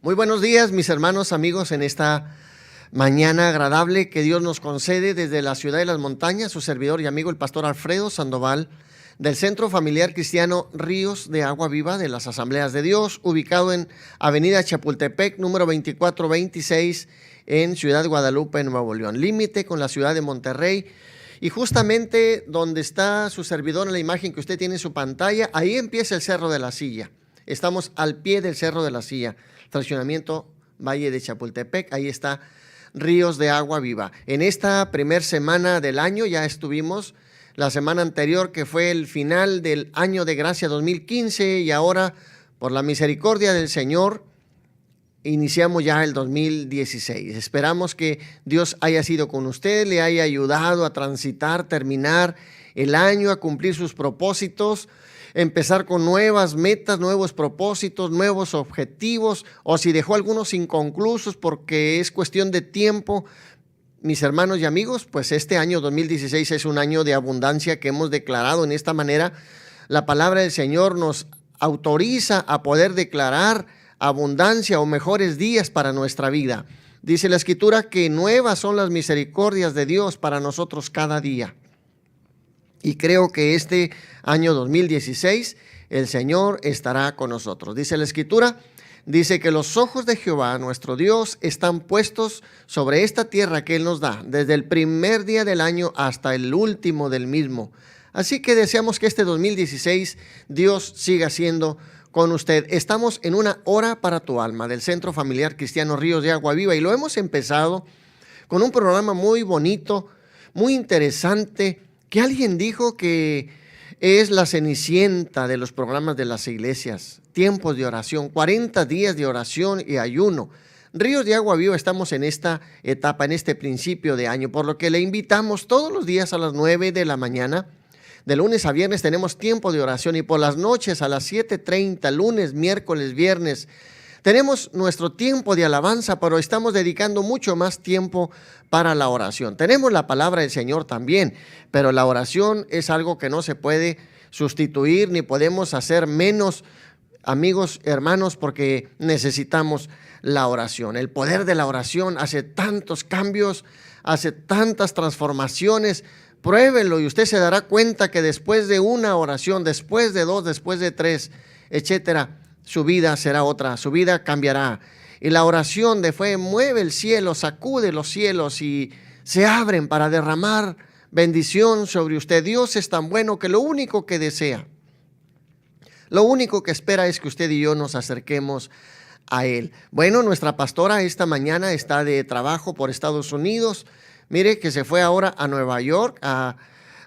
Muy buenos días, mis hermanos, amigos, en esta mañana agradable que Dios nos concede desde la ciudad de las montañas, su servidor y amigo el pastor Alfredo Sandoval, del Centro Familiar Cristiano Ríos de Agua Viva de las Asambleas de Dios, ubicado en Avenida Chapultepec, número 2426, en Ciudad de Guadalupe, Nuevo León, límite con la ciudad de Monterrey. Y justamente donde está su servidor en la imagen que usted tiene en su pantalla, ahí empieza el Cerro de la Silla. Estamos al pie del Cerro de la Silla, fraccionamiento Valle de Chapultepec, ahí está Ríos de Agua Viva. En esta primer semana del año ya estuvimos, la semana anterior que fue el final del año de gracia 2015 y ahora por la misericordia del Señor iniciamos ya el 2016. Esperamos que Dios haya sido con usted, le haya ayudado a transitar, terminar el año, a cumplir sus propósitos, empezar con nuevas metas, nuevos propósitos, nuevos objetivos, o si dejó algunos inconclusos porque es cuestión de tiempo. Mis hermanos y amigos, pues este año 2016 es un año de abundancia que hemos declarado. En esta manera, la palabra del Señor nos autoriza a poder declarar abundancia o mejores días para nuestra vida. Dice la Escritura que nuevas son las misericordias de Dios para nosotros cada día. Y creo que este año 2016 el Señor estará con nosotros. Dice la Escritura, dice que los ojos de Jehová, nuestro Dios, están puestos sobre esta tierra que Él nos da, desde el primer día del año hasta el último del mismo. Así que deseamos que este 2016 Dios siga siendo con usted. Estamos en una hora para tu alma del Centro Familiar Cristiano Ríos de Agua Viva y lo hemos empezado con un programa muy bonito, muy interesante, que alguien dijo que es la cenicienta de los programas de las iglesias. Tiempos de oración, 40 días de oración y ayuno. Ríos de Agua Viva estamos en esta etapa, en este principio de año, por lo que le invitamos todos los días a las 9 de la mañana. De lunes a viernes tenemos tiempo de oración y por las noches a las 7:30, lunes, miércoles, viernes, tenemos nuestro tiempo de alabanza, pero estamos dedicando mucho más tiempo para la oración. Tenemos la palabra del Señor también, pero la oración es algo que no se puede sustituir ni podemos hacer menos, amigos, hermanos, porque necesitamos la oración. El poder de la oración hace tantos cambios, hace tantas transformaciones. Pruébelo y usted se dará cuenta que después de una oración, después de dos, después de tres, etcétera, su vida será otra, su vida cambiará. Y la oración de fe mueve el cielo, sacude los cielos y se abren para derramar bendición sobre usted. Dios es tan bueno que lo único que desea, lo único que espera es que usted y yo nos acerquemos a Él. Bueno, nuestra pastora esta mañana está de trabajo por Estados Unidos. Mire que se fue ahora a Nueva York a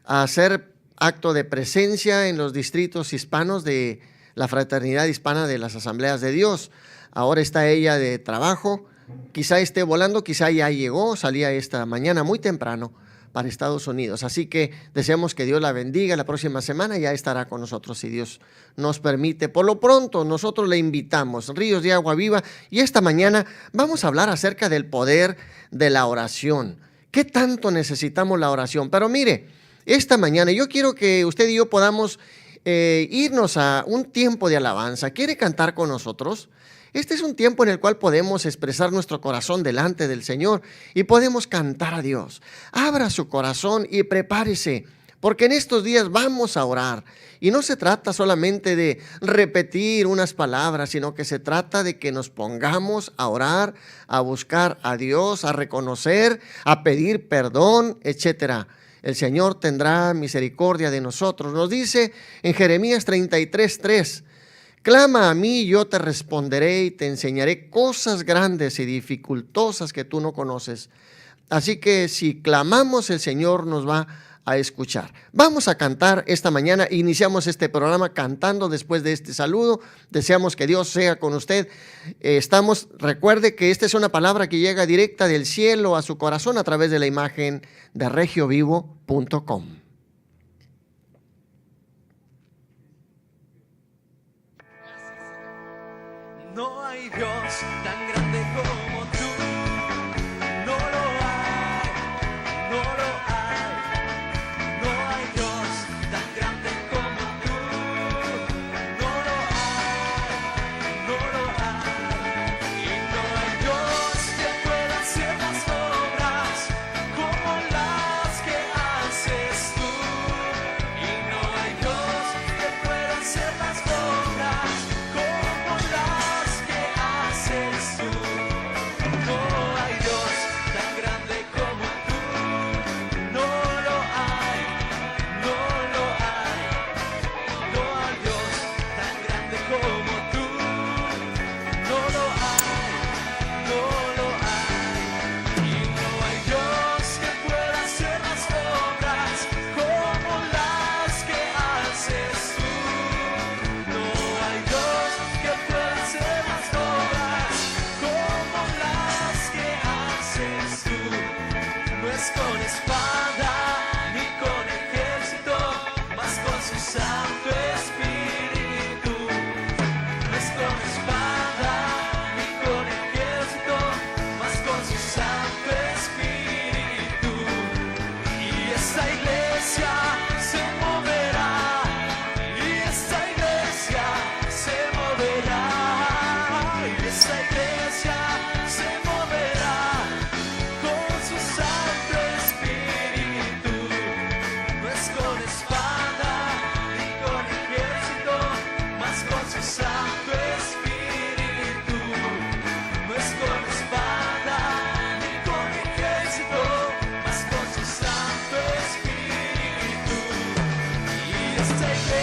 hacer acto de presencia en los distritos hispanos de la Fraternidad Hispana de las Asambleas de Dios. Ahora está ella de trabajo, quizá esté volando, quizá ya llegó, salía esta mañana muy temprano para Estados Unidos. Así que deseamos que Dios la bendiga. La próxima semana ya estará con nosotros si Dios nos permite. Por lo pronto nosotros le invitamos, Ríos de Agua Viva, y esta mañana vamos a hablar acerca del poder de la oración. ¿Qué tanto necesitamos la oración? Pero mire, esta mañana yo quiero que usted y yo podamos irnos a un tiempo de alabanza. ¿Quiere cantar con nosotros? Este es un tiempo en el cual podemos expresar nuestro corazón delante del Señor y podemos cantar a Dios. Abra su corazón y prepárese, porque en estos días vamos a orar. Y no se trata solamente de repetir unas palabras, sino que se trata de que nos pongamos a orar, a buscar a Dios, a reconocer, a pedir perdón, etcétera. El Señor tendrá misericordia de nosotros. Nos dice en Jeremías 33:3, clama a mí y yo te responderé y te enseñaré cosas grandes y dificultosas que tú no conoces. Así que si clamamos, el Señor nos va a escuchar. Vamos a cantar esta mañana. Iniciamos este programa cantando después de este saludo. Deseamos que Dios sea con usted. Recuerde que esta es una palabra que llega directa del cielo a su corazón a través de la imagen de regiovivo.com. No hay Dios tan grande como tú. No lo hay, no lo hay. No hay Dios tan grande como tú. No lo hay, no lo hay. Y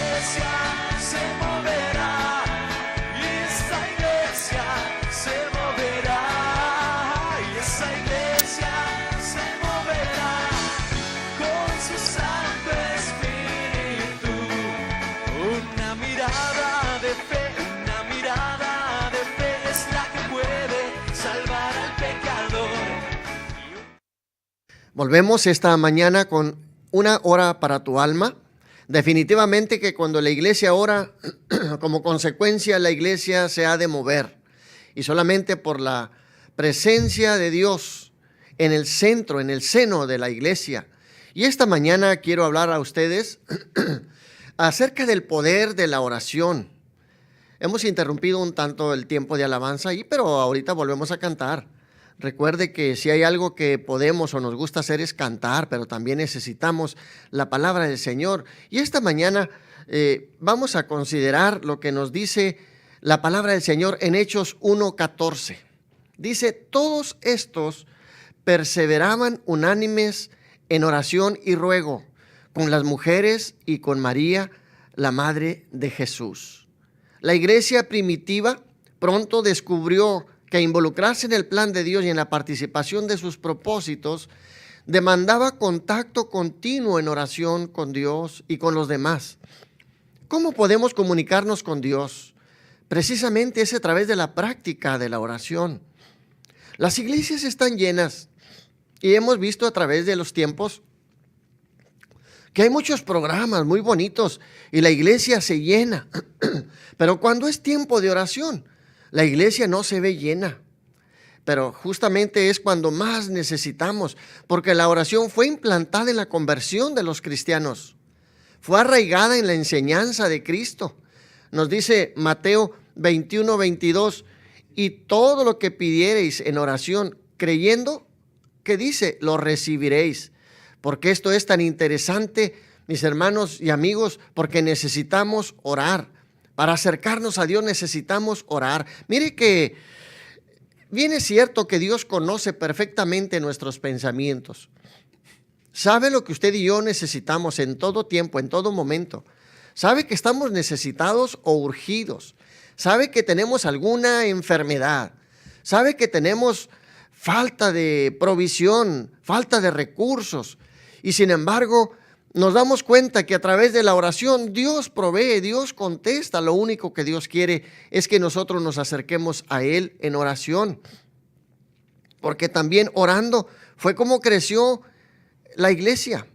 iglesia se moverá, y esta iglesia se moverá, y esa iglesia se moverá con su Santo Espíritu. Una mirada de fe, una mirada de fe es la que puede salvar al pecador. Volvemos esta mañana con una hora para tu alma. Definitivamente que cuando la iglesia ora, como consecuencia la iglesia se ha de mover. Y solamente por la presencia de Dios en el centro, en el seno de la iglesia. Y esta mañana quiero hablar a ustedes acerca del poder de la oración. Hemos interrumpido un tanto el tiempo de alabanza ahí, pero ahorita volvemos a cantar. Recuerde que si hay algo que podemos o nos gusta hacer es cantar, pero también necesitamos la palabra del Señor. Y esta mañana vamos a considerar lo que nos dice la palabra del Señor en Hechos 1:14. Dice, todos estos perseveraban unánimes en oración y ruego con las mujeres y con María, la madre de Jesús. La iglesia primitiva pronto descubrió que involucrarse en el plan de Dios y en la participación de sus propósitos demandaba contacto continuo en oración con Dios y con los demás. ¿Cómo podemos comunicarnos con Dios? Precisamente es a través de la práctica de la oración. Las iglesias están llenas y hemos visto a través de los tiempos que hay muchos programas muy bonitos y la iglesia se llena. Pero cuando es tiempo de oración, la iglesia no se ve llena, pero justamente es cuando más necesitamos, porque la oración fue implantada en la conversión de los cristianos, fue arraigada en la enseñanza de Cristo. Nos dice Mateo 21:22, y todo lo que pidiereis en oración, creyendo, que dice, lo recibiréis. Porque esto es tan interesante, mis hermanos y amigos, porque necesitamos orar. Para acercarnos a Dios necesitamos orar. Mire que bien es cierto que Dios conoce perfectamente nuestros pensamientos. Sabe lo que usted y yo necesitamos en todo tiempo, en todo momento. Sabe que estamos necesitados o urgidos. Sabe que tenemos alguna enfermedad. Sabe que tenemos falta de provisión, falta de recursos. Y sin embargo, nos damos cuenta que a través de la oración Dios provee, Dios contesta. Lo único que Dios quiere es que nosotros nos acerquemos a Él en oración. Porque también orando fue como creció la iglesia.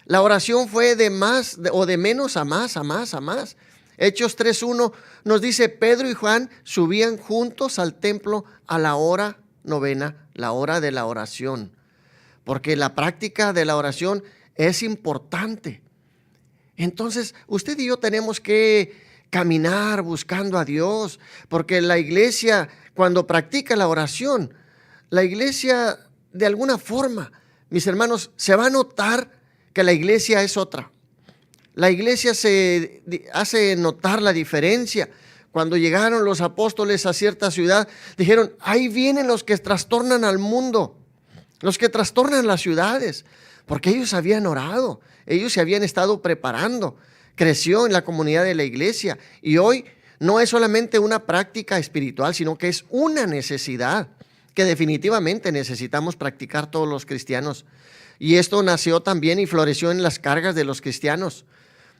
La oración fue de más o de menos a más, a más, a más. Hechos 3:1 nos dice, Pedro y Juan subían juntos al templo a la hora novena, la hora de la oración. Porque la práctica de la oración es importante. Entonces, usted y yo tenemos que caminar buscando a Dios, porque la iglesia, cuando practica la oración, la iglesia de alguna forma, mis hermanos, se va a notar que la iglesia es otra. La iglesia se hace notar la diferencia. Cuando llegaron los apóstoles a cierta ciudad, dijeron, ahí vienen los que trastornan al mundo, los que trastornan las ciudades. Porque ellos habían orado, ellos se habían estado preparando, creció en la comunidad de la iglesia y hoy no es solamente una práctica espiritual, sino que es una necesidad que definitivamente necesitamos practicar todos los cristianos. Y esto nació también y floreció en las cargas de los cristianos.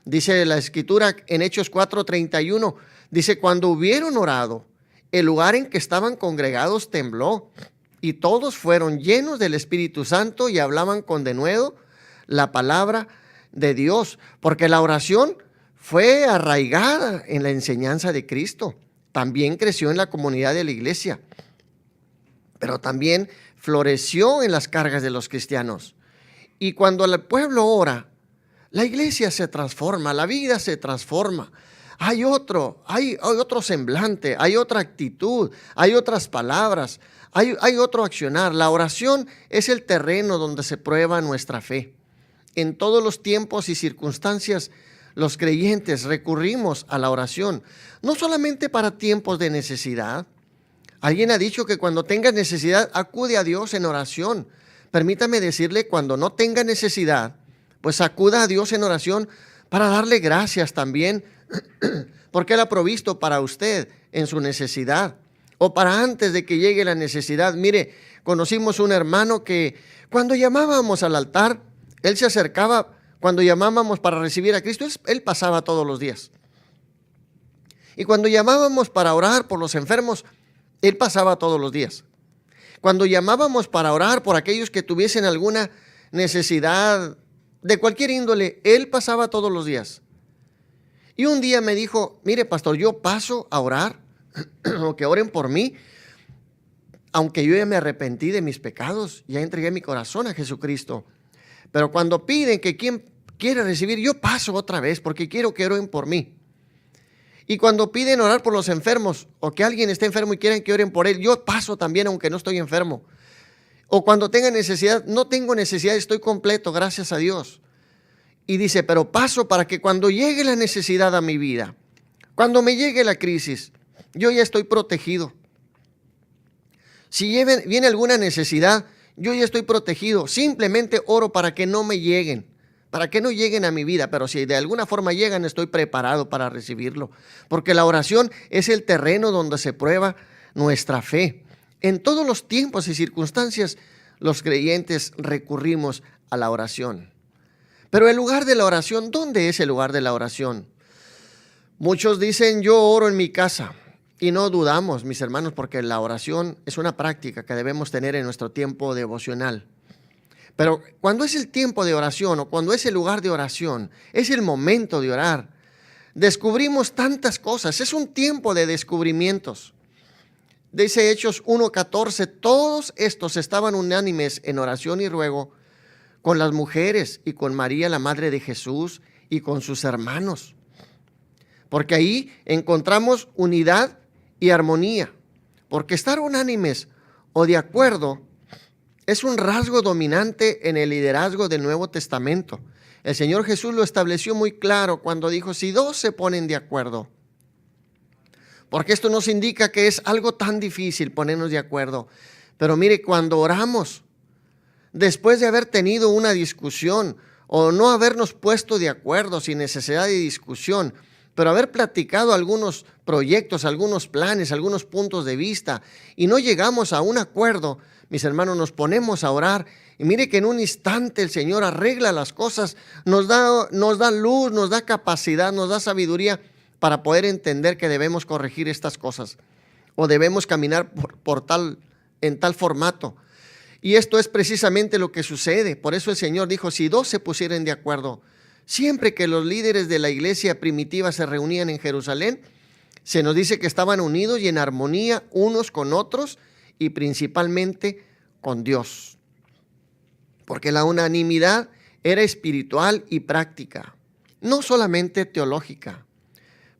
Dice la Escritura en Hechos 4:31, dice, cuando hubieron orado, el lugar en que estaban congregados tembló. Y todos fueron llenos del Espíritu Santo y hablaban con denuedo la palabra de Dios. Porque la oración fue arraigada en la enseñanza de Cristo. También creció en la comunidad de la iglesia. Pero también floreció en las cargas de los cristianos. Y cuando el pueblo ora, la iglesia se transforma, la vida se transforma. Hay otro semblante, hay otra actitud, hay otras palabras. Hay otro accionar. La oración es el terreno donde se prueba nuestra fe. En todos los tiempos y circunstancias, los creyentes recurrimos a la oración, no solamente para tiempos de necesidad. Alguien ha dicho que cuando tengas necesidad, acude a Dios en oración. Permítame decirle, cuando no tenga necesidad, pues acuda a Dios en oración, para darle gracias también, porque Él ha provisto para usted en su necesidad, o para antes de que llegue la necesidad. Mire, conocimos un hermano que cuando llamábamos al altar, él se acercaba, cuando llamábamos para recibir a Cristo, él pasaba todos los días. Y cuando llamábamos para orar por los enfermos, él pasaba todos los días. Cuando llamábamos para orar por aquellos que tuviesen alguna necesidad de cualquier índole, él pasaba todos los días. Y un día me dijo, mire pastor, yo paso a orar, o que oren por mí, aunque yo ya me arrepentí de mis pecados, ya entregué mi corazón a Jesucristo. Pero cuando piden que quien quiere recibir, yo paso otra vez, porque quiero que oren por mí. Y cuando piden orar por los enfermos, o que alguien esté enfermo y quieren que oren por él, yo paso también aunque no estoy enfermo. O cuando tenga necesidad, no tengo necesidad, estoy completo, gracias a Dios. Y dice, pero paso para que cuando llegue la necesidad a mi vida, cuando me llegue la crisis, yo ya estoy protegido. Si viene alguna necesidad, yo ya estoy protegido. Simplemente oro para que no me lleguen, para que no lleguen a mi vida, pero si de alguna forma llegan, estoy preparado para recibirlo. Porque la oración es el terreno donde se prueba nuestra fe. En todos los tiempos y circunstancias, los creyentes recurrimos a la oración. Pero el lugar de la oración, ¿dónde es el lugar de la oración? Muchos dicen, yo oro en mi casa. Y no dudamos, mis hermanos, porque la oración es una práctica que debemos tener en nuestro tiempo devocional. Pero cuando es el tiempo de oración o cuando es el lugar de oración, es el momento de orar, descubrimos tantas cosas. Es un tiempo de descubrimientos. Dice Hechos 1:14, todos estos estaban unánimes en oración y ruego con las mujeres y con María, la madre de Jesús, y con sus hermanos. Porque ahí encontramos unidad y armonía. Porque estar unánimes o de acuerdo es un rasgo dominante en el liderazgo del Nuevo Testamento. El Señor Jesús lo estableció muy claro cuando dijo, si dos se ponen de acuerdo. Porque esto nos indica que es algo tan difícil ponernos de acuerdo. Pero mire, cuando oramos, después de haber tenido una discusión o no habernos puesto de acuerdo sin necesidad de discusión, pero haber platicado algunos proyectos, algunos planes, algunos puntos de vista y no llegamos a un acuerdo, mis hermanos, nos ponemos a orar y mire que en un instante el Señor arregla las cosas, nos da luz, nos da capacidad, nos da sabiduría para poder entender que debemos corregir estas cosas o debemos caminar en tal formato. Y esto es precisamente lo que sucede. Por eso el Señor dijo, si dos se pusieran de acuerdo, siempre que los líderes de la iglesia primitiva se reunían en Jerusalén, se nos dice que estaban unidos y en armonía unos con otros y principalmente con Dios. Porque la unanimidad era espiritual y práctica, no solamente teológica.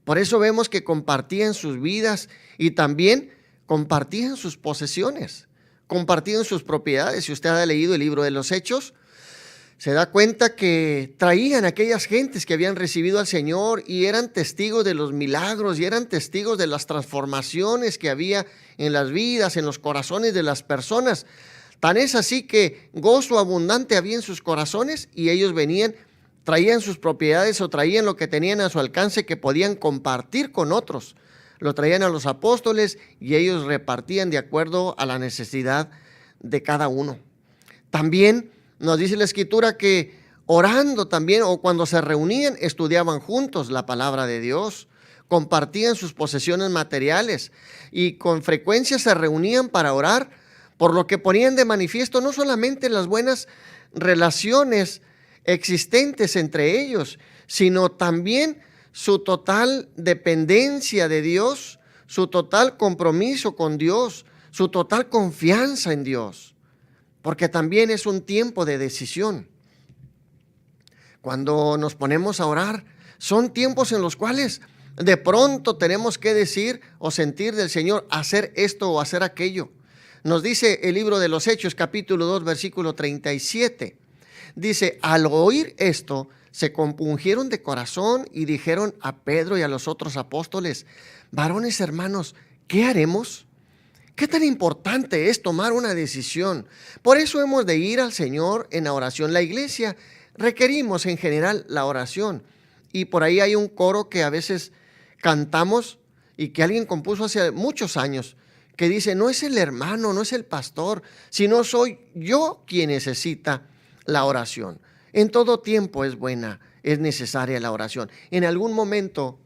Por eso vemos que compartían sus vidas y también compartían sus posesiones, compartían sus propiedades. Si usted ha leído el libro de los Hechos, se da cuenta que traían aquellas gentes que habían recibido al Señor y eran testigos de los milagros y eran testigos de las transformaciones que había en las vidas, en los corazones de las personas. Tan es así que gozo abundante había en sus corazones y ellos venían, traían sus propiedades o traían lo que tenían a su alcance que podían compartir con otros. Lo traían a los apóstoles y ellos repartían de acuerdo a la necesidad de cada uno. También nos dice la Escritura que orando también o cuando se reunían estudiaban juntos la palabra de Dios, compartían sus posesiones materiales y con frecuencia se reunían para orar, por lo que ponían de manifiesto no solamente las buenas relaciones existentes entre ellos, sino también su total dependencia de Dios, su total compromiso con Dios, su total confianza en Dios. Porque también es un tiempo de decisión. Cuando nos ponemos a orar, son tiempos en los cuales de pronto tenemos que decir o sentir del Señor hacer esto o hacer aquello. Nos dice el libro de los Hechos, capítulo 2, versículo 37. Dice, al oír esto, se compungieron de corazón y dijeron a Pedro y a los otros apóstoles, varones hermanos, ¿qué haremos? ¿Qué tan importante es tomar una decisión? Por eso hemos de ir al Señor en la oración. La iglesia requerimos en general la oración. Y por ahí hay un coro que a veces cantamos y que alguien compuso hace muchos años, que dice, no es el hermano, no es el pastor, sino soy yo quien necesita la oración. En todo tiempo es buena, es necesaria la oración. En algún momento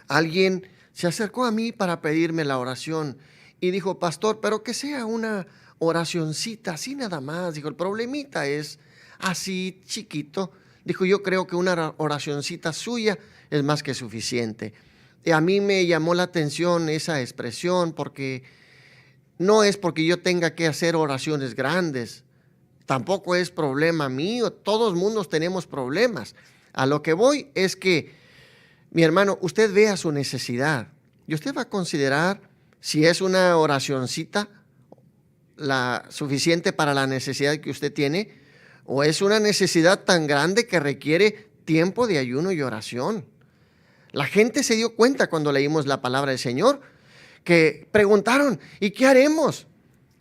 alguien se acercó a mí para pedirme la oración y dijo, pastor, pero que sea una oracioncita, así nada más. Dijo, el problemita es así chiquito. Dijo, yo creo que una oracioncita suya es más que suficiente. Y a mí me llamó la atención esa expresión porque no es porque yo tenga que hacer oraciones grandes. Tampoco es problema mío. Todos mundos tenemos problemas. A lo que voy es que, mi hermano, usted vea su necesidad y usted va a considerar si es una oracioncita la suficiente para la necesidad que usted tiene o es una necesidad tan grande que requiere tiempo de ayuno y oración. La gente se dio cuenta cuando leímos la palabra del Señor, que preguntaron, ¿y qué haremos?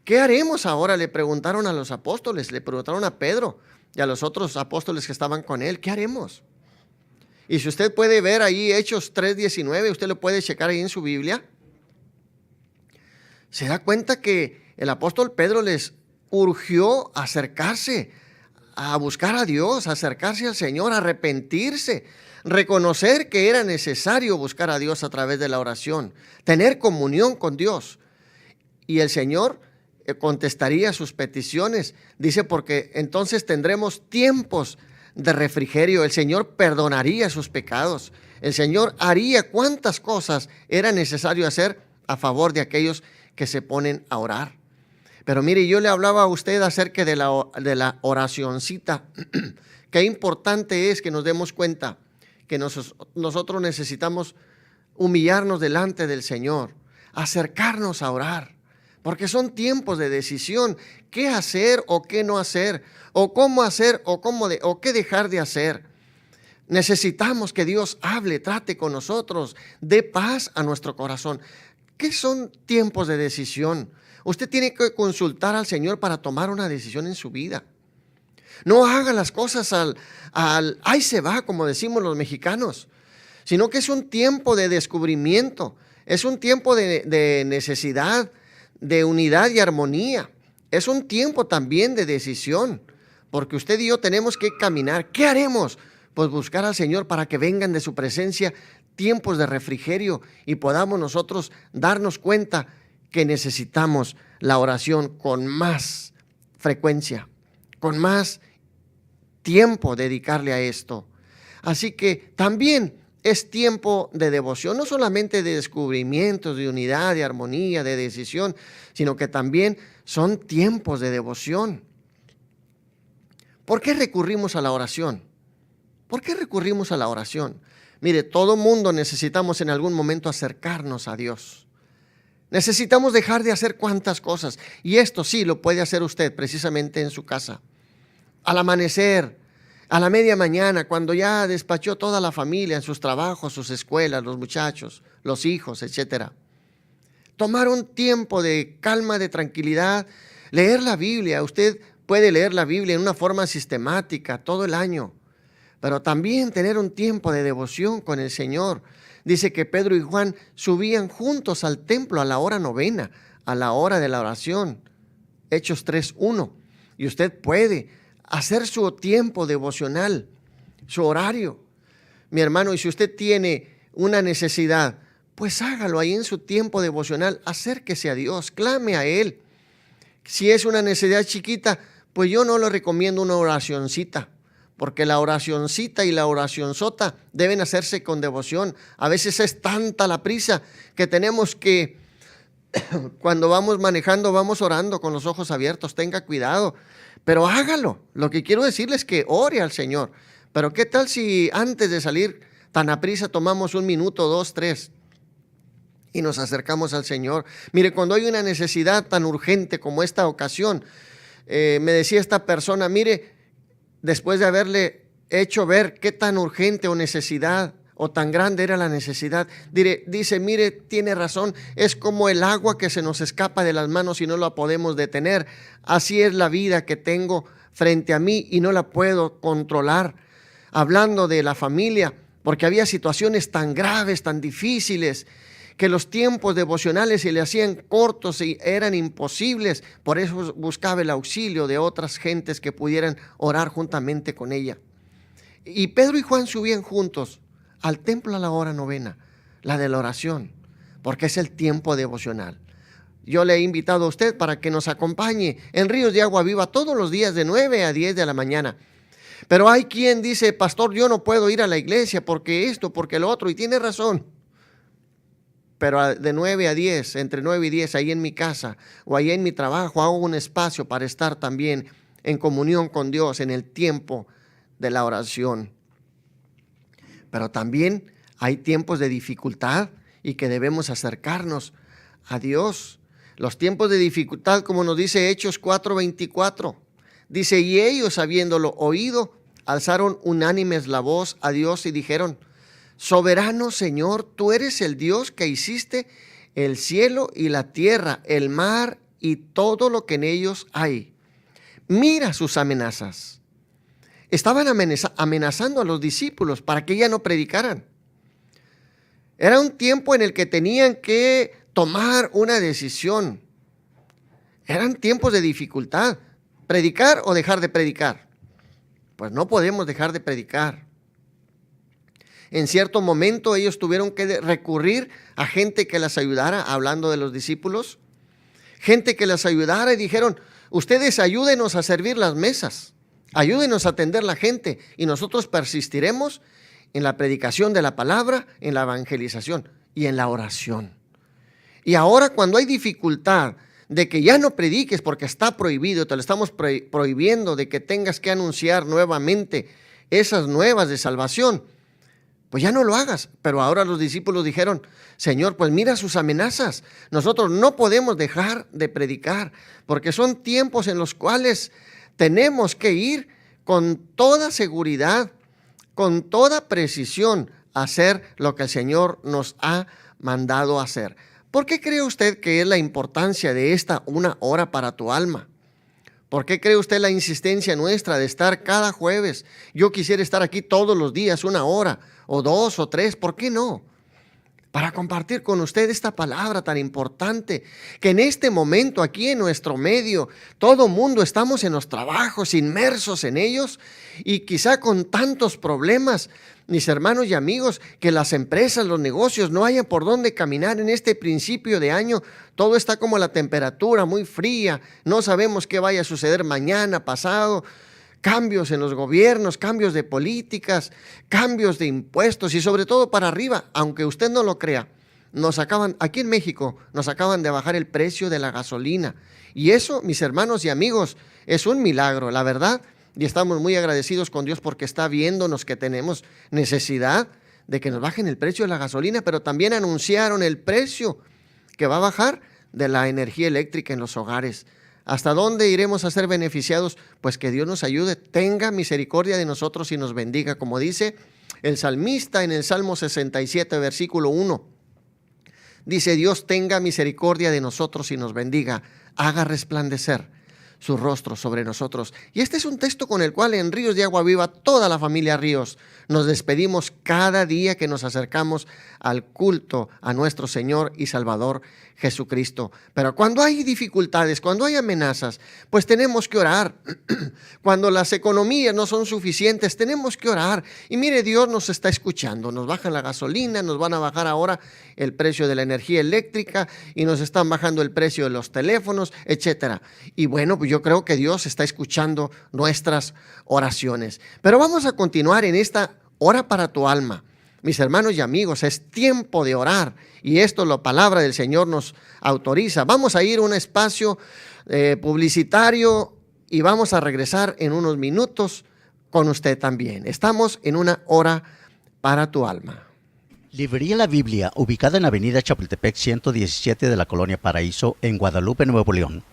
¿Qué haremos ahora? Le preguntaron a los apóstoles, le preguntaron a Pedro y a los otros apóstoles que estaban con él, ¿qué haremos? Y si usted puede ver ahí Hechos 3:19, usted lo puede checar ahí en su Biblia, se da cuenta que el apóstol Pedro les urgió a acercarse, a buscar a Dios, a acercarse al Señor, a arrepentirse, reconocer que era necesario buscar a Dios a través de la oración, tener comunión con Dios. Y el Señor contestaría sus peticiones. Dice, porque entonces tendremos tiempos de refrigerio. El Señor perdonaría sus pecados. El Señor haría cuantas cosas era necesario hacer a favor de aquellos que se ponen a orar. Pero mire, yo le hablaba a usted acerca de la oracioncita. Qué importante es que nos demos cuenta que nosotros necesitamos humillarnos delante del Señor, acercarnos a orar, porque son tiempos de decisión, qué hacer o qué no hacer, o cómo hacer o qué dejar de hacer. Necesitamos que Dios hable, trate con nosotros, dé paz a nuestro corazón. ¿Qué son tiempos de decisión? Usted tiene que consultar al Señor para tomar una decisión en su vida. No haga las cosas ahí se va, como decimos los mexicanos, sino que es un tiempo de descubrimiento, es un tiempo de necesidad, de unidad y armonía. Es un tiempo también de decisión, porque usted y yo tenemos que caminar. ¿Qué haremos? Pues buscar al Señor para que vengan de su presencia tiempos de refrigerio y podamos nosotros darnos cuenta que necesitamos la oración con más frecuencia, con más tiempo dedicarle a esto. Así que también es tiempo de devoción, no solamente de descubrimientos, de unidad, de armonía, de decisión, sino que también son tiempos de devoción. ¿Por qué recurrimos a la oración? ¿Por qué recurrimos a la oración? Mire, todo mundo necesitamos en algún momento acercarnos a Dios. Necesitamos dejar de hacer cuantas cosas, y esto sí lo puede hacer usted precisamente en su casa. Al amanecer, a la media mañana, cuando ya despachó toda la familia en sus trabajos, sus escuelas, los muchachos, los hijos, etcétera. Tomar un tiempo de calma, de tranquilidad, leer la Biblia. Usted puede leer la Biblia en una forma sistemática todo el año, pero también tener un tiempo de devoción con el Señor. Dice que Pedro y Juan subían juntos al templo a la hora novena, a la hora de la oración. Hechos 3:1. Y usted puede hacer su tiempo devocional, su horario. Mi hermano, y si usted tiene una necesidad, pues hágalo ahí en su tiempo devocional. Acérquese a Dios, clame a Él. Si es una necesidad chiquita, pues yo no le recomiendo una oracioncita, porque la oracioncita y la oracionzota deben hacerse con devoción. A veces es tanta la prisa que tenemos que, cuando vamos manejando, vamos orando con los ojos abiertos. Tenga cuidado, pero hágalo. Lo que quiero decirles es que ore al Señor. Pero ¿qué tal si antes de salir tan aprisa tomamos 1 minuto, 2, 3 y nos acercamos al Señor? Mire, cuando hay una necesidad tan urgente como esta ocasión, me decía esta persona, mire, después de haberle hecho ver qué tan urgente o necesidad o tan grande era la necesidad, dice, mire, tiene razón, es como el agua que se nos escapa de las manos y no la podemos detener. Así es la vida que tengo frente a mí y no la puedo controlar. hablando de la familia, porque había situaciones tan graves, tan difíciles, que los tiempos devocionales se le hacían cortos y eran imposibles. Por eso buscaba el auxilio de otras gentes que pudieran orar juntamente con ella. Y Pedro y Juan subían juntos al templo a la hora novena, la de la oración, porque es el tiempo devocional. Yo le he invitado a usted para que nos acompañe en Ríos de Agua Viva todos los días de 9 a 10 de la mañana. Pero hay quien dice, pastor, yo no puedo ir a la iglesia porque esto, porque lo otro, y tiene razón. Pero de 9 a 10, entre 9 y 10, ahí en mi casa o ahí en mi trabajo, hago un espacio para estar también en comunión con Dios en el tiempo de la oración. Pero también hay tiempos de dificultad y que debemos acercarnos a Dios. Los tiempos de dificultad, como nos dice Hechos 4:24, dice, y ellos habiéndolo oído, alzaron unánimes la voz a Dios y dijeron, soberano Señor, tú eres el Dios que hiciste el cielo y la tierra, el mar y todo lo que en ellos hay. Mira sus amenazas. Estaban amenazando a los discípulos para que ya no predicaran. Era un tiempo en el que tenían que tomar una decisión. Eran tiempos de dificultad. ¿Predicar o dejar de predicar? Pues no podemos dejar de predicar. En cierto momento ellos tuvieron que recurrir a gente que las ayudara, hablando de los discípulos. Gente que las ayudara y dijeron, ustedes ayúdenos a servir las mesas. Ayúdenos a atender la gente y nosotros persistiremos en la predicación de la palabra, en la evangelización y en la oración. Y ahora cuando hay dificultad de que ya no prediques porque está prohibido, te lo estamos prohibiendo de que tengas que anunciar nuevamente esas nuevas de salvación, pues ya no lo hagas. Pero ahora los discípulos dijeron, Señor, pues mira sus amenazas. Nosotros no podemos dejar de predicar porque son tiempos en los cuales tenemos que ir con toda seguridad, con toda precisión, a hacer lo que el Señor nos ha mandado hacer. ¿Por qué cree usted que es la importancia de esta una hora para tu alma? ¿Por qué cree usted la insistencia nuestra de estar cada jueves? Yo quisiera estar aquí todos los días, 1 hora, o 2 o 3, ¿por qué no? Para compartir con usted esta palabra tan importante, que en este momento aquí en nuestro medio, todo mundo estamos en los trabajos, inmersos en ellos, y quizá con tantos problemas, mis hermanos y amigos, que las empresas, los negocios no hayan por dónde caminar en este principio de año. Todo está como la temperatura muy fría, no sabemos qué vaya a suceder mañana, pasado. Cambios en los gobiernos, cambios de políticas, cambios de impuestos y sobre todo para arriba, aunque usted no lo crea, aquí en México nos acaban de bajar el precio de la gasolina. Y eso, mis hermanos y amigos, es un milagro, la verdad. Y estamos muy agradecidos con Dios porque está viéndonos que tenemos necesidad de que nos bajen el precio de la gasolina, pero también anunciaron el precio que va a bajar de la energía eléctrica en los hogares. ¿Hasta dónde iremos a ser beneficiados? Pues que Dios nos ayude, tenga misericordia de nosotros y nos bendiga. Como dice el salmista en el Salmo 67, versículo 1. Dice, Dios tenga misericordia de nosotros y nos bendiga, haga resplandecer su rostro sobre nosotros. Y este es un texto con el cual en Ríos de Agua Viva, toda la familia Ríos, nos despedimos cada día que nos acercamos al culto a nuestro Señor y Salvador Jesucristo. Pero cuando hay dificultades, cuando hay amenazas, pues tenemos que orar. Cuando las economías no son suficientes, tenemos que orar. Y mire, Dios nos está escuchando. Nos bajan la gasolina, nos van a bajar ahora el precio de la energía eléctrica y nos están bajando el precio de los teléfonos, etcétera. Y bueno, pues yo creo que Dios está escuchando nuestras oraciones. Pero vamos a continuar en esta hora para tu alma. Mis hermanos y amigos, es tiempo de orar y esto la palabra del Señor nos autoriza. Vamos a ir a un espacio publicitario y vamos a regresar en unos minutos con usted también. Estamos en una hora para tu alma. Librería La Biblia, ubicada en Avenida Chapultepec 117 de la Colonia Paraíso, en Guadalupe, Nuevo León,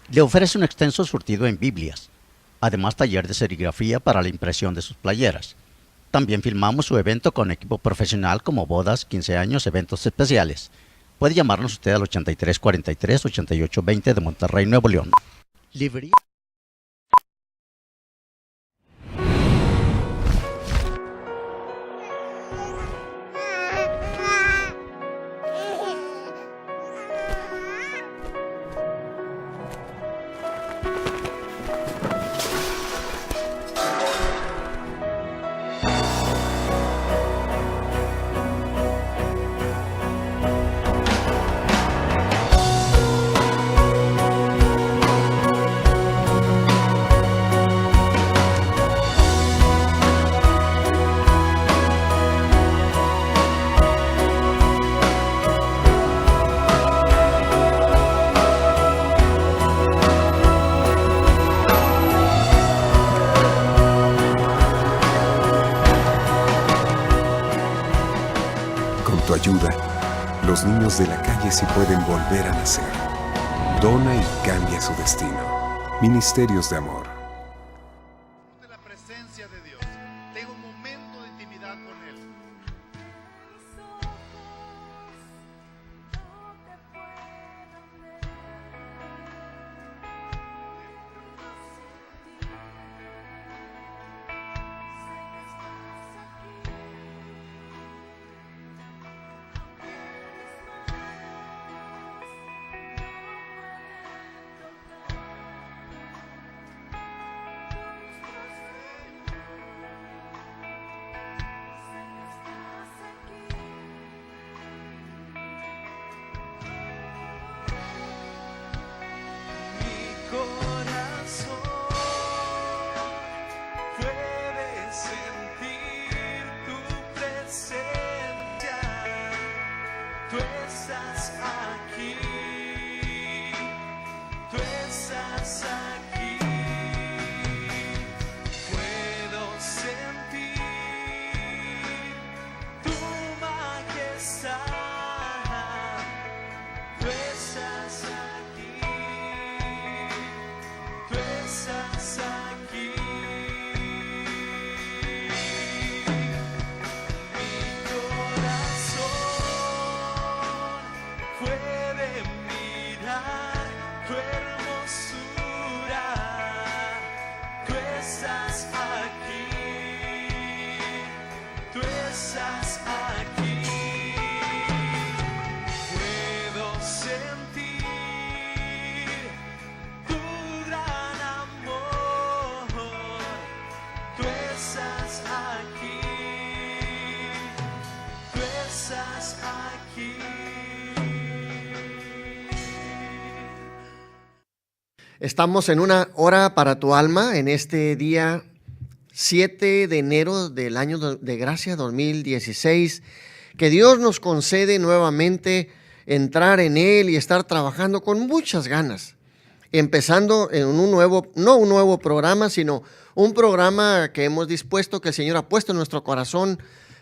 le ofrece un extenso surtido en Biblias, además taller de serigrafía para la impresión de sus playeras. También filmamos su evento con equipo profesional como bodas, 15 años, eventos especiales. Puede llamarnos usted al 8343-8820 de Monterrey, Nuevo León. Librería. tu ayuda, los niños de la calle sí pueden volver a nacer. Dona y cambia su destino. Ministerios de Amor. De la presencia de Dios. Tengo un momento de intimidad con Él. Mi corazón puede sentir tu presencia. Tú estás aquí. Tú estás aquí. Puedo sentir tu majestad. Tú estás aquí. Tú estás aquí. Mi corazón puede mirar tu hermosura. Tú estás aquí. Tú estás aquí. Puedo sentir tu gran amor. Tú estás aquí. Tú estás aquí. Estamos en una hora para tu alma en este día 7 de enero del año de gracia 2016, que Dios nos concede nuevamente entrar en Él y estar trabajando con muchas ganas, empezando en no un nuevo programa, sino un programa que hemos dispuesto, que el Señor ha puesto en nuestro corazón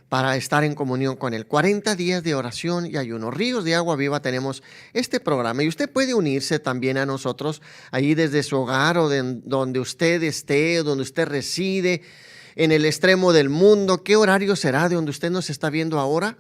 para estar en comunión con Él. 40 días de oración y ayuno. Ríos de Agua Viva tenemos este programa y usted puede unirse también a nosotros ahí desde su hogar o donde usted esté, donde usted reside, en el extremo del mundo. ¿Qué horario será de donde usted nos está viendo ahora?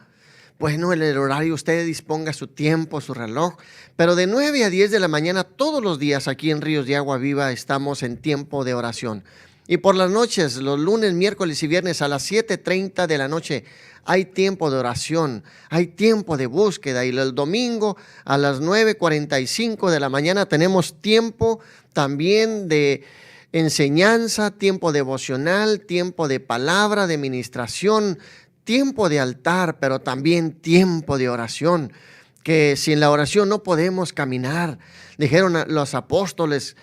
Bueno, en el horario usted disponga su tiempo, su reloj, pero de 9 a 10 de la mañana todos los días aquí en Ríos de Agua Viva estamos en tiempo de oración. Y por las noches, los lunes, miércoles y viernes a las 7:30 de la noche, hay tiempo de oración, hay tiempo de búsqueda. Y el domingo a las 9:45 de la mañana tenemos tiempo también de enseñanza, tiempo devocional, tiempo de palabra, de ministración, tiempo de altar, pero también tiempo de oración, que sin la oración no podemos caminar. Dijeron los apóstoles,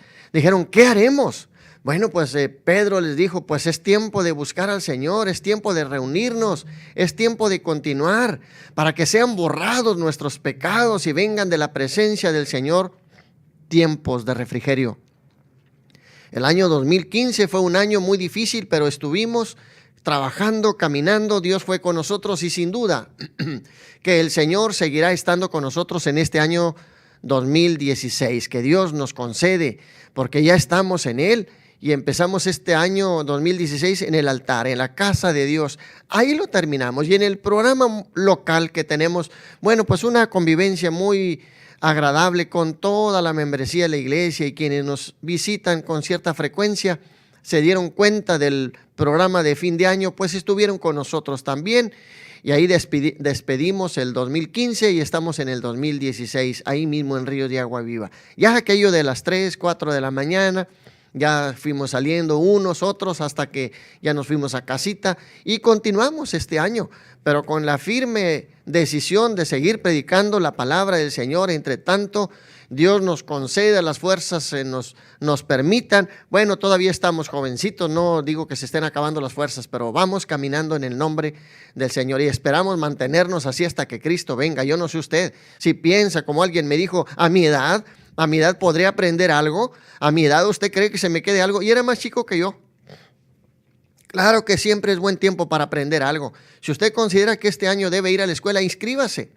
¿qué haremos? Bueno, pues Pedro les dijo, pues es tiempo de buscar al Señor, es tiempo de reunirnos, es tiempo de continuar para que sean borrados nuestros pecados y vengan de la presencia del Señor tiempos de refrigerio. El año 2015 fue un año muy difícil, pero estuvimos trabajando, caminando, Dios fue con nosotros y sin duda que el Señor seguirá estando con nosotros en este año 2016, que Dios nos concede, porque ya estamos en Él. Y empezamos este año 2016 en el altar, en la casa de Dios. Ahí lo terminamos. Y en el programa local que tenemos, bueno, pues una convivencia muy agradable con toda la membresía de la iglesia, y quienes nos visitan con cierta frecuencia se dieron cuenta del programa de fin de año, pues estuvieron con nosotros también. Y ahí despedimos el 2015 y estamos en el 2016, ahí mismo en Ríos de Agua Viva. Ya aquello de las 3, 4 de la mañana, ya fuimos saliendo unos, otros, hasta que ya nos fuimos a casita y continuamos este año, pero con la firme decisión de seguir predicando la palabra del Señor. Entre tanto, Dios nos conceda las fuerzas, nos permitan. Bueno, todavía estamos jovencitos, no digo que se estén acabando las fuerzas, pero vamos caminando en el nombre del Señor y esperamos mantenernos así hasta que Cristo venga. Yo no sé usted si piensa, como alguien me dijo, a mi edad podría aprender algo. A mi edad, ¿usted cree que se me quede algo? Y era más chico que yo. Claro que siempre es buen tiempo para aprender algo. Si usted considera que este año debe ir a la escuela, inscríbase.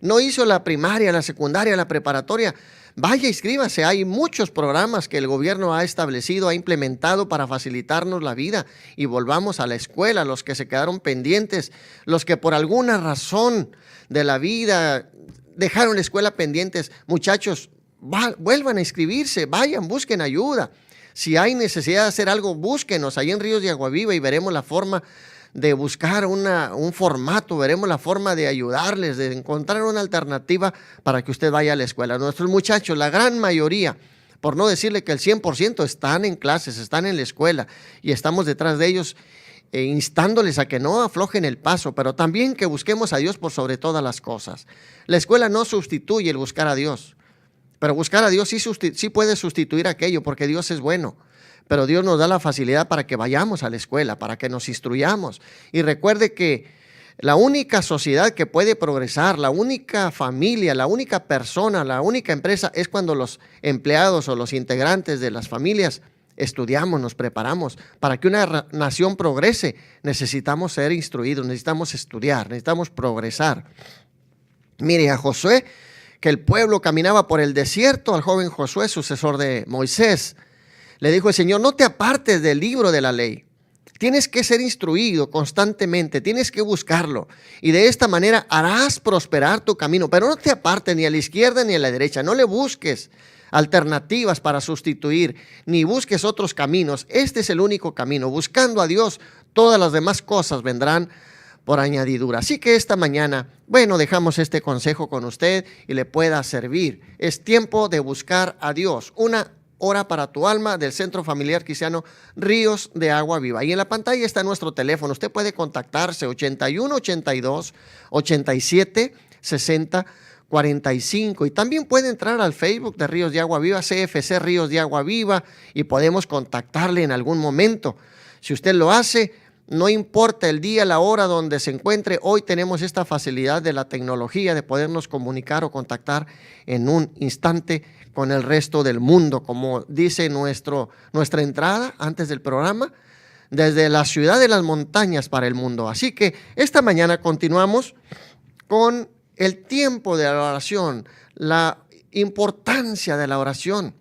No hizo la primaria, la secundaria, la preparatoria, vaya, inscríbase. Hay muchos programas que el gobierno ha establecido, ha implementado para facilitarnos la vida y volvamos a la escuela, los que se quedaron pendientes, los que por alguna razón de la vida dejaron la escuela pendientes. Muchachos, vuelvan a inscribirse, vayan, busquen ayuda. Si hay necesidad de hacer algo, búsquenos ahí en Ríos de Agua Viva y veremos la forma de buscar un formato, veremos la forma de ayudarles, de encontrar una alternativa para que usted vaya a la escuela. Nuestros muchachos, la gran mayoría, por no decirle que el 100%, están en clases, están en la escuela y estamos detrás de ellos instándoles a que no aflojen el paso, pero también que busquemos a Dios por sobre todas las cosas. La escuela no sustituye el buscar a Dios, pero buscar a Dios sí puede sustituir aquello, porque Dios es bueno. Pero Dios nos da la facilidad para que vayamos a la escuela, para que nos instruyamos. Y recuerde que la única sociedad que puede progresar, la única familia, la única persona, la única empresa es cuando los empleados o los integrantes de las familias estudiamos, nos preparamos. Para que una nación progrese, necesitamos ser instruidos, necesitamos estudiar, necesitamos progresar. Mire, a Josué, que el pueblo caminaba por el desierto, al joven Josué, sucesor de Moisés, le dijo el Señor: no te apartes del libro de la ley. Tienes que ser instruido constantemente, tienes que buscarlo. Y de esta manera harás prosperar tu camino. Pero no te apartes ni a la izquierda ni a la derecha. No le busques alternativas para sustituir, ni busques otros caminos. Este es el único camino. Buscando a Dios, todas las demás cosas vendrán por añadidura. Así que esta mañana, bueno, dejamos este consejo con usted y le pueda servir. Es tiempo de buscar a Dios. Una hora para tu alma del Centro Familiar Cristiano Ríos de Agua Viva. Y en la pantalla está nuestro teléfono. Usted puede contactarse 81 82 87 60 45. Y también puede entrar al Facebook de Ríos de Agua Viva, CFC Ríos de Agua Viva, y podemos contactarle en algún momento. Si usted lo hace, no importa el día, la hora donde se encuentre, hoy tenemos esta facilidad de la tecnología de podernos comunicar o contactar en un instante con el resto del mundo, como dice nuestra entrada antes del programa, desde la ciudad de las montañas para el mundo. Así que esta mañana continuamos con el tiempo de la oración, la importancia de la oración,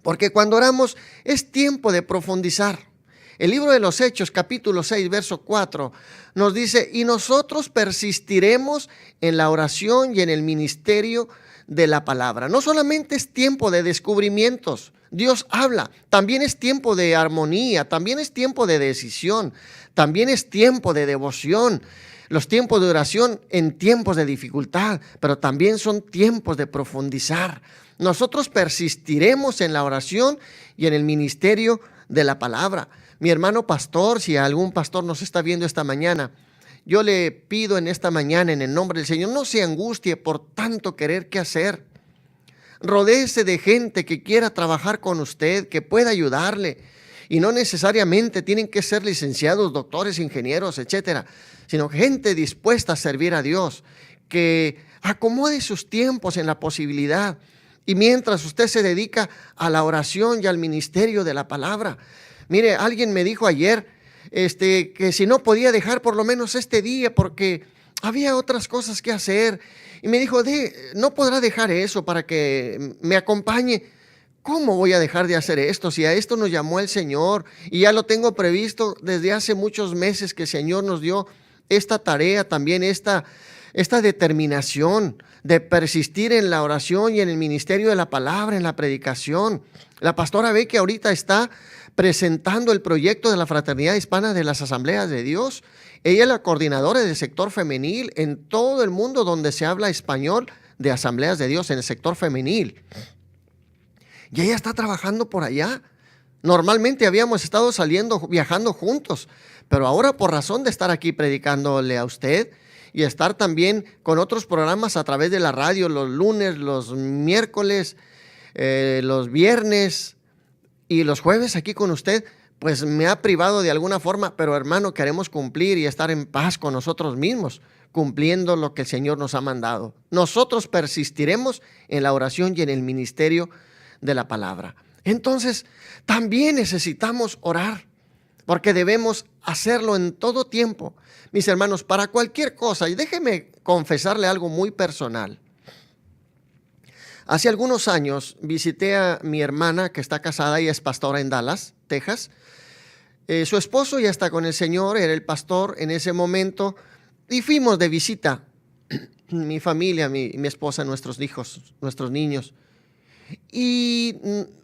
porque cuando oramos es tiempo de profundizar. El libro de los Hechos, capítulo 6, verso 4, nos dice: y nosotros persistiremos en la oración y en el ministerio de la palabra. No solamente es tiempo de descubrimientos, Dios habla, también es tiempo de armonía, también es tiempo de decisión, también es tiempo de devoción. Los tiempos de oración en tiempos de dificultad, pero también son tiempos de profundizar. Nosotros persistiremos en la oración y en el ministerio de la palabra. Mi hermano pastor, si algún pastor nos está viendo esta mañana, yo le pido en esta mañana, en el nombre del Señor, no se angustie por tanto querer qué hacer. Rodéese de gente que quiera trabajar con usted, que pueda ayudarle. Y no necesariamente tienen que ser licenciados, doctores, ingenieros, etcétera, sino gente dispuesta a servir a Dios, que acomode sus tiempos en la posibilidad. Y mientras usted se dedica a la oración y al ministerio de la palabra. Mire, alguien me dijo ayer que si no podía dejar por lo menos este día porque había otras cosas que hacer. Y me dijo: no podrá dejar eso para que me acompañe. ¿Cómo voy a dejar de hacer esto? Si a esto nos llamó el Señor y ya lo tengo previsto desde hace muchos meses que el Señor nos dio esta tarea, también esta determinación de persistir en la oración y en el ministerio de la palabra, en la predicación. La pastora ve que ahorita está presentando el proyecto de la Fraternidad Hispana de las Asambleas de Dios. Ella es la coordinadora del sector femenil en todo el mundo donde se habla español de Asambleas de Dios, en el sector femenil. Y ella está trabajando por allá. Normalmente habíamos estado viajando juntos, pero ahora por razón de estar aquí predicándole a usted y estar también con otros programas a través de la radio, los lunes, los miércoles, los viernes y los jueves aquí con usted, pues me ha privado de alguna forma, pero hermano, queremos cumplir y estar en paz con nosotros mismos, cumpliendo lo que el Señor nos ha mandado. Nosotros persistiremos en la oración y en el ministerio de la palabra. Entonces, también necesitamos orar. porque debemos hacerlo en todo tiempo, mis hermanos, para cualquier cosa. Y déjeme confesarle algo muy personal. Hace algunos años visité a mi hermana que está casada y es pastora en Dallas, Texas. Su esposo ya está con el Señor, era el pastor en ese momento, y fuimos de visita, mi familia, mi esposa, nuestros hijos, nuestros niños. Y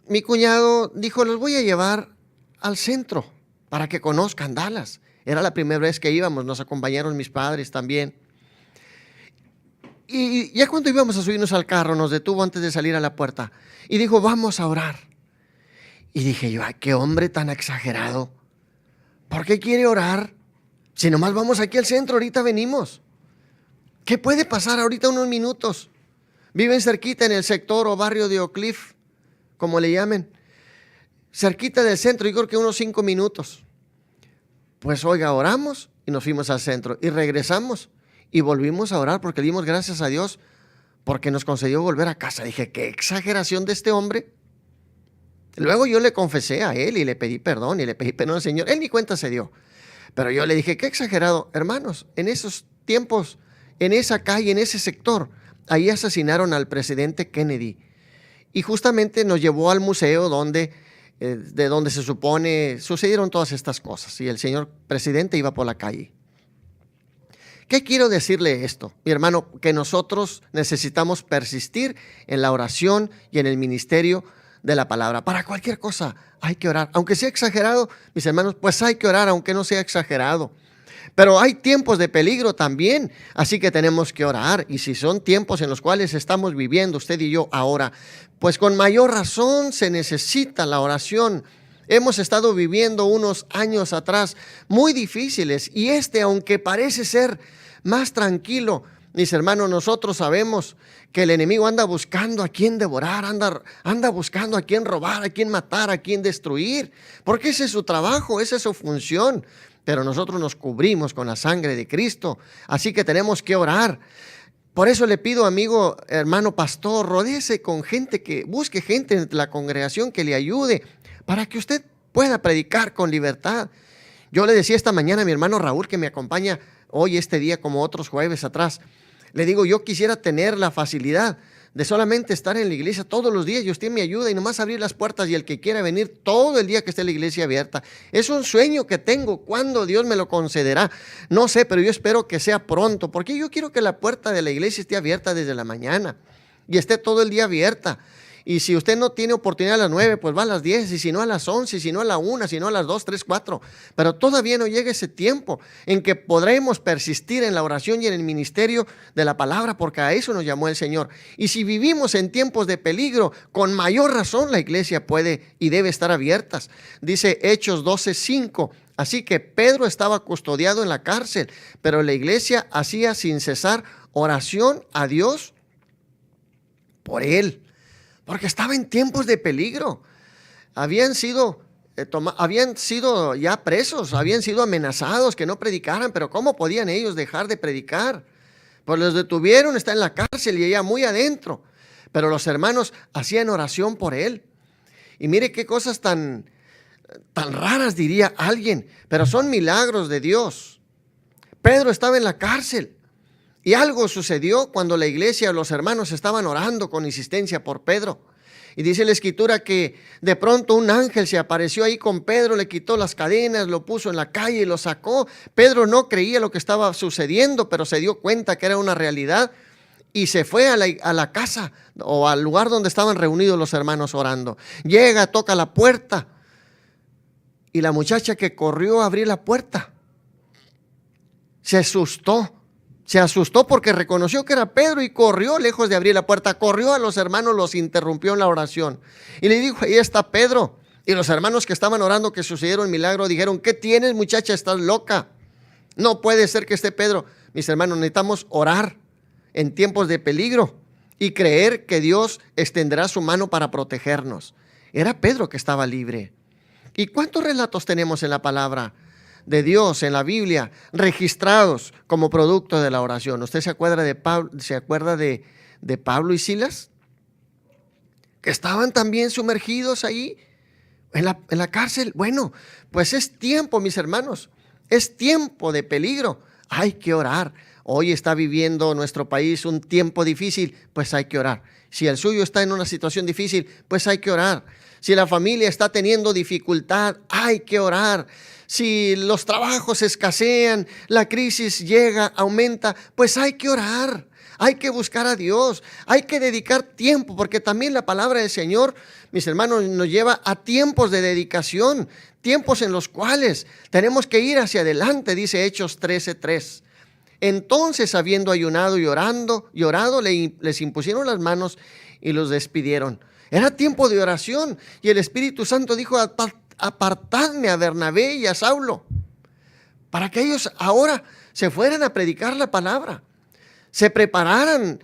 mi cuñado dijo, los voy a llevar al centro para que conozcan Dallas. Era la primera vez que íbamos, nos acompañaron mis padres también. Y ya cuando íbamos a subirnos al carro, nos detuvo antes de salir a la puerta y dijo, vamos a orar. Y dije yo, ay, qué hombre tan exagerado. ¿Por qué quiere orar? Si nomás vamos aquí al centro, ahorita venimos. ¿Qué puede pasar ahorita unos minutos? Viven cerquita en el sector o barrio de Oak Cliff, como le llamen. Cerquita del centro, yo creo que unos 5 minutos. Pues oiga, oramos y nos fuimos al centro y regresamos y volvimos a orar porque dimos gracias a Dios porque nos concedió volver a casa. Dije, qué exageración de este hombre. Luego yo le confesé a él y le pedí perdón al Señor. Él ni cuenta se dio. Pero yo le dije, qué exagerado. Hermanos, en esos tiempos, en esa calle, en ese sector, ahí asesinaron al presidente Kennedy. Y justamente nos llevó al museo de donde se supone sucedieron todas estas cosas. Y el señor presidente iba por la calle. ¿Qué quiero decirle esto, mi hermano? Que nosotros necesitamos persistir en la oración y en el ministerio de la palabra. Para cualquier cosa hay que orar. Aunque sea exagerado, mis hermanos, pues hay que orar, aunque no sea exagerado. Pero hay tiempos de peligro también, así que tenemos que orar. Y si son tiempos en los cuales estamos viviendo usted y yo ahora, pues con mayor razón se necesita la oración. Hemos estado viviendo unos años atrás muy difíciles y aunque parece ser más tranquilo, mis hermanos, nosotros sabemos que el enemigo anda buscando a quién devorar, anda buscando a quién robar, a quién matar, a quién destruir, porque ese es su trabajo, esa es su función. Pero nosotros nos cubrimos con la sangre de Cristo, así que tenemos que orar. Por eso le pido, amigo, hermano pastor, rodéese con gente busque gente en la congregación que le ayude para que usted pueda predicar con libertad. Yo le decía esta mañana a mi hermano Raúl, que me acompaña hoy este día como otros jueves atrás, le digo, yo quisiera tener la facilidad de solamente estar en la iglesia todos los días y usted me ayuda y nomás abrir las puertas y el que quiera venir todo el día que esté la iglesia abierta. Es un sueño que tengo. ¿Cuándo Dios me lo concederá? No sé, pero yo espero que sea pronto, porque yo quiero que la puerta de la iglesia esté abierta desde la mañana y esté todo el día abierta. Y si usted no tiene oportunidad a las 9, pues va a las 10, y si no a las 11, y si no a la 1, si no a las 2, 3, 4. Pero todavía no llega ese tiempo en que podremos persistir en la oración y en el ministerio de la palabra, porque a eso nos llamó el Señor. Y si vivimos en tiempos de peligro, con mayor razón la iglesia puede y debe estar abiertas. Dice Hechos 12:5. Así que Pedro estaba custodiado en la cárcel, pero la iglesia hacía sin cesar oración a Dios por él. Porque estaba en tiempos de peligro. Habían sido ya presos, habían sido amenazados que no predicaran, pero ¿cómo podían ellos dejar de predicar? Pues los detuvieron, está en la cárcel y ella muy adentro. Pero los hermanos hacían oración por él. Y mire qué cosas tan raras diría alguien, pero son milagros de Dios. Pedro estaba en la cárcel. Y algo sucedió cuando la iglesia, los hermanos estaban orando con insistencia por Pedro. Y dice la escritura que de pronto un ángel se apareció ahí con Pedro, le quitó las cadenas, lo puso en la calle y lo sacó. Pedro no creía lo que estaba sucediendo, pero se dio cuenta que era una realidad y se fue a la casa o al lugar donde estaban reunidos los hermanos orando. Llega, toca la puerta y la muchacha que corrió a abrir la puerta se asustó. Se asustó porque reconoció que era Pedro y corrió, lejos de abrir la puerta, corrió a los hermanos, los interrumpió en la oración. Y le dijo, ahí está Pedro. Y los hermanos que estaban orando que sucediera el milagro dijeron, ¿qué tienes, muchacha? Estás loca. No puede ser que esté Pedro. Mis hermanos, necesitamos orar en tiempos de peligro y creer que Dios extenderá su mano para protegernos. Era Pedro que estaba libre. ¿Y cuántos relatos tenemos en la palabra de Dios, en la Biblia, registrados como producto de la oración? ¿Usted se acuerda de Pablo y Silas? Que estaban también sumergidos ahí en la cárcel. Bueno, pues es tiempo, mis hermanos, es tiempo de peligro. Hay que orar. Hoy está viviendo nuestro país un tiempo difícil, pues hay que orar. Si el suyo está en una situación difícil, pues hay que orar. Si la familia está teniendo dificultad, hay que orar. Si los trabajos escasean, la crisis llega, aumenta, pues hay que orar. Hay que buscar a Dios, hay que dedicar tiempo, porque también la palabra del Señor, mis hermanos, nos lleva a tiempos de dedicación, tiempos en los cuales tenemos que ir hacia adelante, dice Hechos 13:3. Entonces, habiendo ayunado y orado, les impusieron las manos y los despidieron. Era tiempo de oración y el Espíritu Santo dijo: apartadme a Bernabé y a Saulo, para que ellos ahora se fueran a predicar la palabra, se prepararan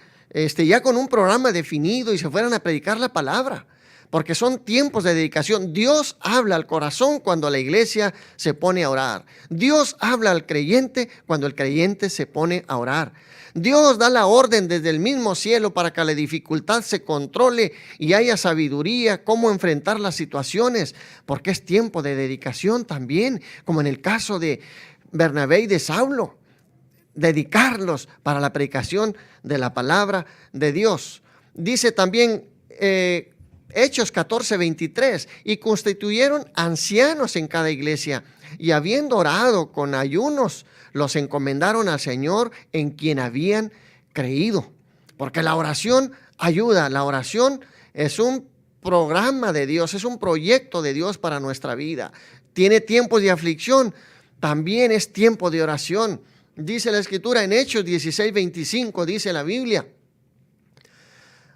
ya con un programa definido y se fueran a predicar la palabra, porque son tiempos de dedicación. Dios habla al corazón cuando la iglesia se pone a orar. Dios habla al creyente cuando el creyente se pone a orar. Dios da la orden desde el mismo cielo para que la dificultad se controle y haya sabiduría cómo enfrentar las situaciones, porque es tiempo de dedicación también, como en el caso de Bernabé y de Saulo. Dedicarlos para la predicación de la palabra de Dios. Dice también Hechos 14:23, y constituyeron ancianos en cada iglesia, y habiendo orado con ayunos, los encomendaron al Señor en quien habían creído. Porque la oración ayuda, la oración es un programa de Dios, es un proyecto de Dios para nuestra vida. Tiene tiempos de aflicción, también es tiempo de oración. Dice la Escritura en Hechos 16:25, dice la Biblia,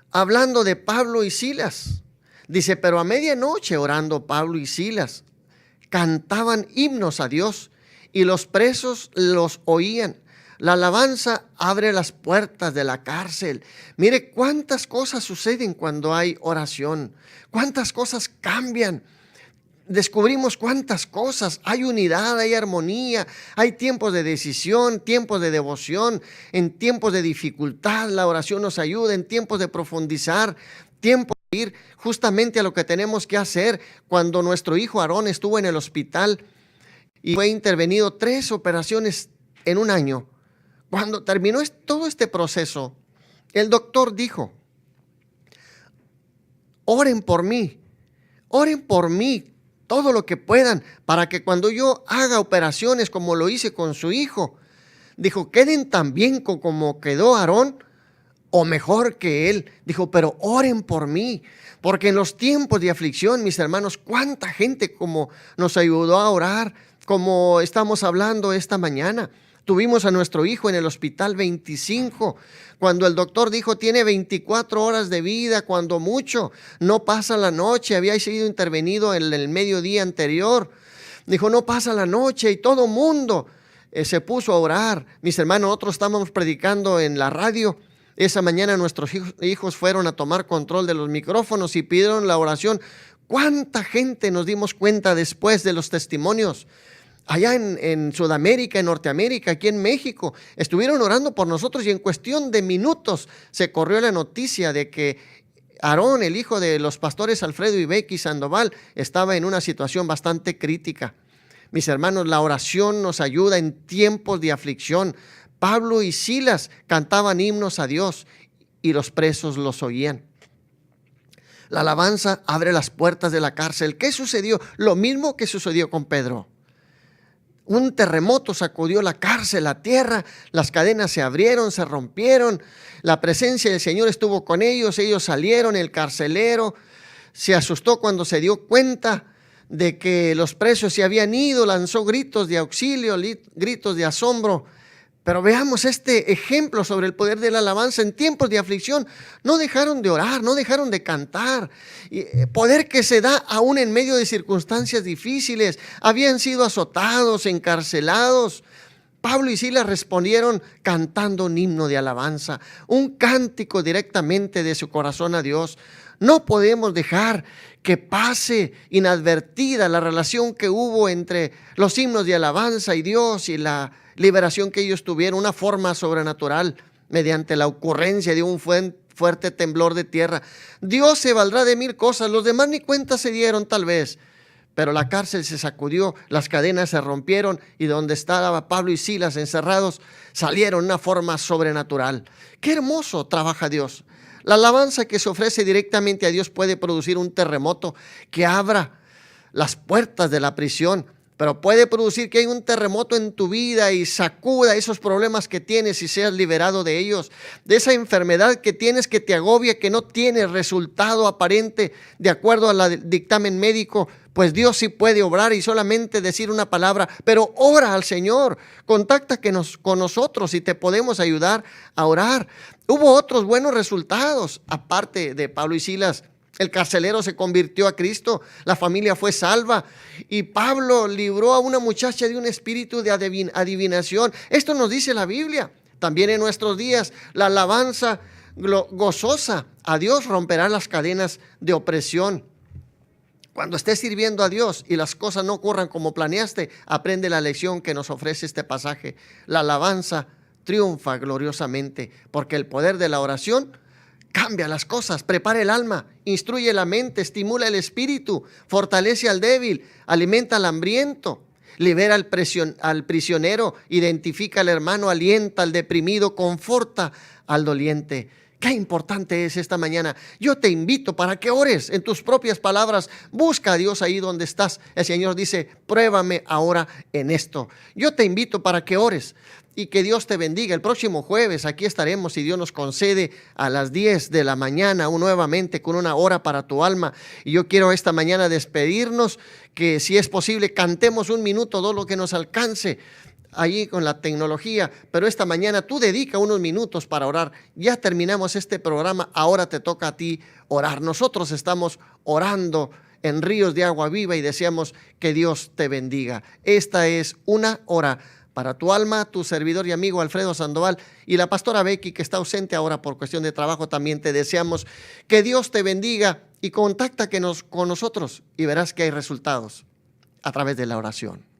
hablando de Pablo y Silas, dice: pero a medianoche, orando Pablo y Silas, cantaban himnos a Dios y los presos los oían. La alabanza abre las puertas de la cárcel. Mire cuántas cosas suceden cuando hay oración, cuántas cosas cambian. Descubrimos cuántas cosas, hay unidad, hay armonía, hay tiempos de decisión, tiempos de devoción, en tiempos de dificultad la oración nos ayuda, en tiempos de profundizar, tiempos de ir justamente a lo que tenemos que hacer. Cuando nuestro hijo Aarón estuvo en el hospital y fue intervenido 3 operaciones en un año, cuando terminó todo este proceso, el doctor dijo: oren por mí todo lo que puedan, para que cuando yo haga operaciones como lo hice con su hijo, dijo, queden tan bien como quedó Aarón o mejor que él. Dijo, pero oren por mí, porque en los tiempos de aflicción, mis hermanos, cuánta gente como nos ayudó a orar, como estamos hablando esta mañana. Tuvimos a nuestro hijo en el hospital 25, cuando el doctor dijo tiene 24 horas de vida, cuando mucho, no pasa la noche, había sido intervenido en el mediodía anterior. Dijo, no pasa la noche, y todo mundo se puso a orar. Mis hermanos, nosotros estábamos predicando en la radio. Esa mañana nuestros hijos fueron a tomar control de los micrófonos y pidieron la oración. ¿Cuánta gente nos dimos cuenta después de los testimonios? Allá en Sudamérica, en Norteamérica, aquí en México, estuvieron orando por nosotros y en cuestión de minutos se corrió la noticia de que Aarón, el hijo de los pastores Alfredo y Becky Sandoval, estaba en una situación bastante crítica. Mis hermanos, la oración nos ayuda en tiempos de aflicción. Pablo y Silas cantaban himnos a Dios y los presos los oían. La alabanza abre las puertas de la cárcel. ¿Qué sucedió? Lo mismo que sucedió con Pedro. Un terremoto sacudió la cárcel, la tierra, las cadenas se abrieron, se rompieron, la presencia del Señor estuvo con ellos, ellos salieron, el carcelero se asustó cuando se dio cuenta de que los presos se habían ido, lanzó gritos de auxilio, gritos de asombro. Pero veamos este ejemplo sobre el poder de la alabanza en tiempos de aflicción. No dejaron de orar, no dejaron de cantar. Poder que se da aún en medio de circunstancias difíciles. Habían sido azotados, encarcelados. Pablo y Silas respondieron cantando un himno de alabanza, un cántico directamente de su corazón a Dios. No podemos dejar que pase inadvertida la relación que hubo entre los himnos de alabanza y Dios y la liberación que ellos tuvieron, una forma sobrenatural mediante la ocurrencia de un fuerte temblor de tierra. Dios se valdrá de 1000 cosas, los demás ni cuenta se dieron tal vez, pero la cárcel se sacudió, las cadenas se rompieron y donde estaban Pablo y Silas encerrados salieron de una forma sobrenatural. Qué hermoso trabaja Dios. La alabanza que se ofrece directamente a Dios puede producir un terremoto que abra las puertas de la prisión, pero puede producir que haya un terremoto en tu vida y sacuda esos problemas que tienes y seas liberado de ellos, de esa enfermedad que tienes que te agobia, que no tiene resultado aparente de acuerdo al dictamen médico. Pues Dios sí puede obrar y solamente decir una palabra, pero ora al Señor, contacta con nosotros y te podemos ayudar a orar. Hubo otros buenos resultados, aparte de Pablo y Silas. El carcelero se convirtió a Cristo, la familia fue salva y Pablo libró a una muchacha de un espíritu de adivinación. Esto nos dice la Biblia. También en nuestros días la alabanza gozosa a Dios romperá las cadenas de opresión. Cuando estés sirviendo a Dios y las cosas no ocurran como planeaste, aprende la lección que nos ofrece este pasaje. La alabanza triunfa gloriosamente porque el poder de la oración cambia las cosas, prepara el alma, instruye la mente, estimula el espíritu, fortalece al débil, alimenta al hambriento, libera al prisionero, identifica al hermano, alienta al deprimido, conforta al doliente. Qué importante es esta mañana. Yo te invito para que ores en tus propias palabras. Busca a Dios ahí donde estás. El Señor dice, pruébame ahora en esto. Yo te invito para que ores y que Dios te bendiga. El próximo jueves aquí estaremos, si Dios nos concede, a las 10 de la mañana, nuevamente con una hora para tu alma. Y yo quiero esta mañana despedirnos, que si es posible cantemos un minuto, todo lo que nos alcance allí con la tecnología, pero esta mañana tú dedica unos minutos para orar. Ya terminamos este programa, ahora te toca a ti orar. Nosotros estamos orando en ríos de agua viva y deseamos que Dios te bendiga. Esta es una hora para tu alma, tu servidor y amigo Alfredo Sandoval y la pastora Becky, que está ausente ahora por cuestión de trabajo. También te deseamos que Dios te bendiga y contacta con nosotros y verás que hay resultados a través de la oración.